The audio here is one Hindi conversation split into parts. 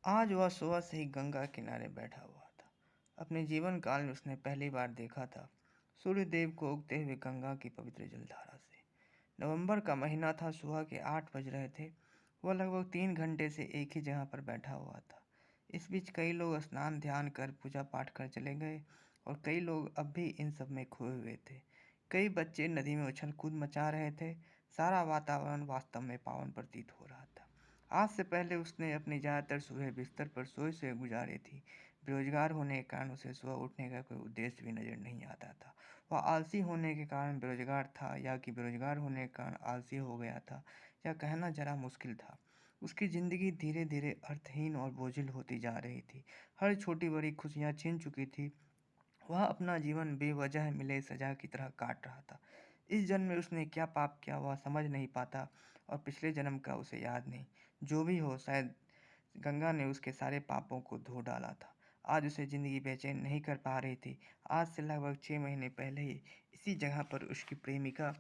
आज वह सुबह से ही गंगा किनारे बैठा हुआ था। अपने जीवन काल में उसने पहली बार देखा था सूर्यदेव को उगते हुए गंगा की पवित्र जलधारा से। नवंबर का महीना था, सुबह के 8 बज रहे थे। वह लगभग 3 घंटे से एक ही जगह पर बैठा हुआ था। इस बीच कई लोग स्नान ध्यान कर पूजा पाठ कर चले गए और कई लोग अब भी इन सब में खोए हुए थे। कई बच्चे नदी में उछल कूद मचा रहे थे। सारा वातावरण वास्तव में पावन प्रतीत हो रहा था। आज से पहले उसने अपनी ज़्यादातर सुबह बिस्तर पर सोए सोए गुजारी थी। बेरोजगार होने के कारण उसे सुबह उठने का कोई उद्देश्य भी नजर नहीं आता था। वह आलसी होने के कारण बेरोजगार था या कि बेरोजगार होने के कारण आलसी हो गया था, यह कहना जरा मुश्किल था। उसकी ज़िंदगी धीरे धीरे अर्थहीन और बोझिल होती जा रही थी। हर छोटी बड़ी खुशियाँ छीन चुकी थी। वह अपना जीवन बेवजह मिले सजा की तरह काट रहा था। इस जन्म में उसने क्या पाप किया वह समझ नहीं पाता और पिछले जन्म का उसे याद नहीं। जो भी हो, शायद गंगा ने उसके सारे पापों को धो डाला था। आज उसे ज़िंदगी बेचैन नहीं कर पा रही थी। आज से लगभग 6 महीने पहले ही इसी जगह पर उसकी प्रेमिका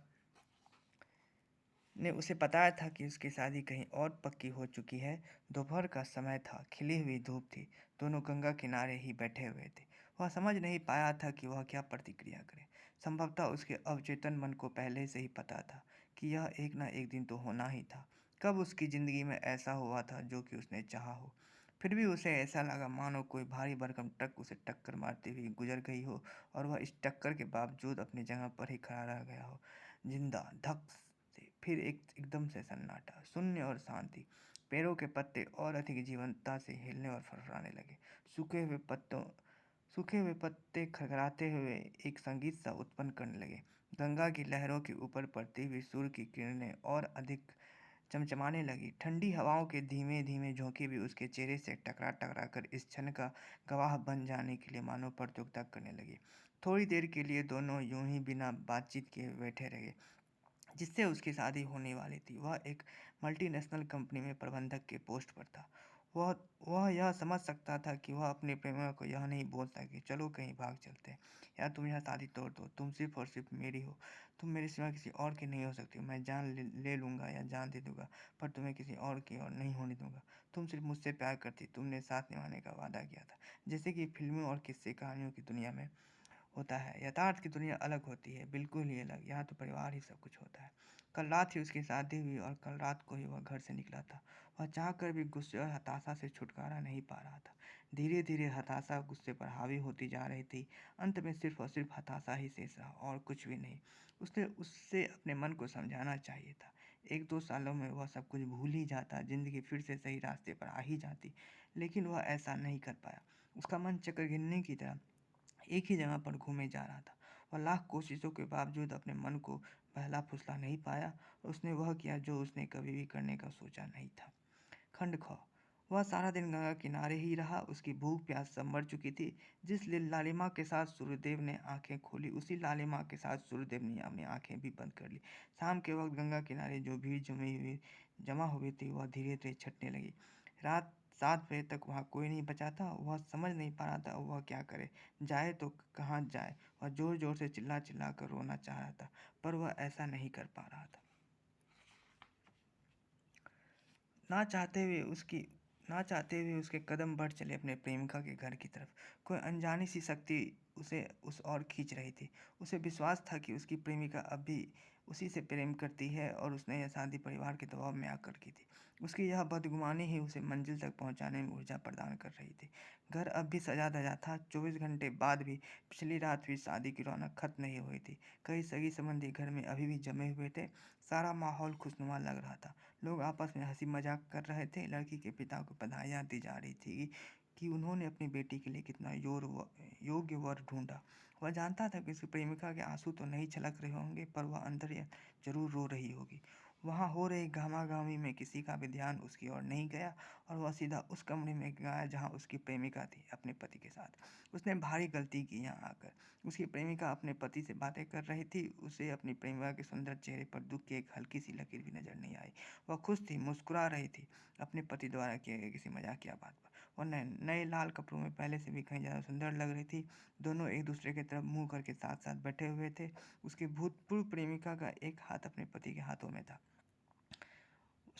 ने उसे बताया था कि उसकी शादी कहीं और पक्की हो चुकी है। दोपहर का समय था, खिली हुई धूप थी। दोनों गंगा किनारे ही बैठे हुए थे। वह समझ नहीं पाया था कि वह क्या प्रतिक्रिया करे। संभवतः उसके अवचेतन मन को पहले से ही पता था कि यह एक ना एक दिन तो होना ही था। कब उसकी ज़िंदगी में ऐसा हुआ था जो कि उसने चाहा हो। फिर भी उसे ऐसा लगा मानो कोई भारी भरकम ट्रक उसे टक्कर मारती हुई गुजर गई हो और वह इस टक्कर के बावजूद अपनी जगह पर ही खड़ा रह गया हो। जिंदा धक से फिर एकदम से सन्नाटा, शून्य और शांति। पेड़ों के पत्ते और अधिक जीवंतता से हिलने और फड़फड़ाने लगे। सूखे हुए पत्ते खड़खड़ाते हुए एक संगीत सा उत्पन्न करने लगे। गंगा की लहरों के ऊपर पड़ती हुई सूर्य की किरणें और अधिक चमचमाने लगी। ठंडी हवाओं के धीमे धीमे झोंके भी उसके चेहरे से टकरा टकरा कर इस क्षण का गवाह बन जाने के लिए मानव प्रतियोगिता करने लगी। थोड़ी देर के लिए दोनों यूं ही बिना बातचीत के बैठे रहे जिससे उसकी शादी होने वाली थी। वह एक मल्टीनेशनल कंपनी में प्रबंधक के पोस्ट पर था। वह वह यह समझ सकता था कि वह अपने प्रेमिका को यह नहीं बोल सके कि चलो कहीं भाग चलते हैं या तुम यह शादी तोड़ दो, तुम सिर्फ और सिर्फ मेरी हो, तुम मेरे सिवा किसी और की नहीं हो सकती। मैं जान ले लूँगा या जान दे दूंगा, पर तुम्हें किसी और की और नहीं होने दूंगा। तुम सिर्फ मुझसे प्यार करती, तुमने साथ निभाने का वादा किया था। जैसे कि फिल्मों और किस्से कहानियों की दुनिया में होता है, यथार्थ की दुनिया अलग होती है, बिल्कुल ही अलग। यहाँ तो परिवार ही सब कुछ होता है। कल रात ही उसकी शादी हुई और कल रात को ही वह घर से निकला था। वह चाह कर भी गुस्से और हताशा से छुटकारा नहीं पा रहा था। धीरे धीरे हताशा गुस्से पर हावी होती जा रही थी। अंत में सिर्फ और सिर्फ हताशा ही शेष रहा और कुछ भी नहीं। उसने उससे अपने मन को समझाना चाहिए था। 1-2 सालों में वह सब कुछ भूल ही जाता, जिंदगी फिर से सही रास्ते पर आ ही जाती। लेकिन वह ऐसा नहीं कर पाया। उसका मन चक्रगिन्नी की तरह एक ही जगह पर घूमे जा रहा था। वह लाख कोशिशों के बावजूद अपने मन को बहला फुसला नहीं पाया। उसने वह किया जो उसने कभी भी करने का सोचा नहीं था। खंड ख वह सारा दिन गंगा किनारे ही रहा। उसकी भूख प्यास सब मर चुकी थी। जिस लालिमा के साथ सूर्यदेव ने आंखें खोली, उसी लालिमा के साथ सूर्यदेव ने अपनी आंखें भी बंद कर ली। शाम के वक्त गंगा किनारे जो भीड़ जमा हुई थी वह धीरे धीरे छटने लगी। रात 7 बजे तक वहाँ कोई नहीं बचा था। वह समझ नहीं पा रहा था वह क्या करे, जाए तो कहाँ जाए। वह जोर जोर से चिल्ला चिल्ला कर रोना चाह रहा था, पर वह ऐसा नहीं कर पा रहा था। ना चाहते हुए उसकी ना चाहते हुए उसके कदम बढ़ चले अपने प्रेमिका के घर की तरफ। कोई अनजानी सी शक्ति उसे उस ओर खींच रही थी। उसे विश्वास था कि उसकी प्रेमिका अब भी उसी से प्रेम करती है और उसने यह शादी परिवार के दबाव में आकर की थी। उसकी यह बदगुमानी ही उसे मंजिल तक पहुंचाने में ऊर्जा प्रदान कर रही थी। घर अब भी सजा धजा था। 24 घंटे बाद भी पिछली रात हुई शादी की रौनक खत्म नहीं हुई थी। कई सगी संबंधी घर में अभी भी जमे हुए थे। सारा माहौल खुशनुमा लग रहा था। लोग आपस में हंसी मजाक कर रहे थे। लड़की के पिता को बधाइयाँ दी जा रही थी कि उन्होंने अपनी बेटी के लिए कितना योग्य वर ढूंढा। वह जानता था कि उसकी प्रेमिका के आंसू तो नहीं छलक रहे होंगे, पर वह अंदर जरूर रो रही होगी। वहाँ हो रही गहमा-गहमी में किसी का भी ध्यान उसकी ओर नहीं गया और वह सीधा उस कमरे में गया जहाँ उसकी प्रेमिका थी अपने पति के साथ। उसने भारी गलती की यहाँ आकर। उसकी प्रेमिका अपने पति से बातें कर रही थी। उसे अपनी प्रेमिका के सुंदर चेहरे पर दुख की एक हल्की सी लकीर भी नजर नहीं आई। वह खुश थी, मुस्कुरा रही थी अपने पति द्वारा किए गए किसी मजाकिया बात पर। वह नए नए लाल कपड़ों में पहले से भी कहीं ज़्यादा सुंदर लग रही थी। दोनों एक दूसरे की तरफ मुंह करके साथ साथ बैठे हुए थे। उसकी भूतपूर्व प्रेमिका का एक हाथ अपने पति के हाथों में था।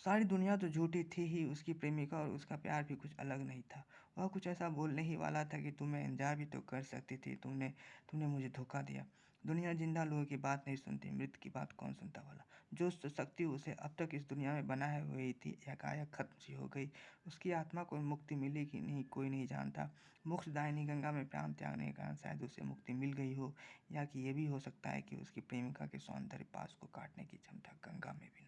सारी दुनिया तो झूठी थी ही, उसकी प्रेमिका और उसका प्यार भी कुछ अलग नहीं था। वह कुछ ऐसा बोलने ही वाला था कि तुम्हें इंतज़ार भी तो कर सकती थी, तुमने तुमने मुझे धोखा दिया। दुनिया जिंदा लोगों की बात नहीं सुनती, मृत की बात कौन सुनता भला। जो शक्ति उसे अब तक इस दुनिया में बनाए हुई थी, एकाएक खत्म सी हो गई। उसकी आत्मा को मुक्ति मिली कि नहीं कोई नहीं जानता। मोक्षदायिनी गंगा में प्राण त्यागने के कारण शायद उसे मुक्ति मिल गई हो, या कि ये भी हो सकता है कि उसकी प्रेमिका के सौंदर्य पास को काटने की क्षमता गंगा में भी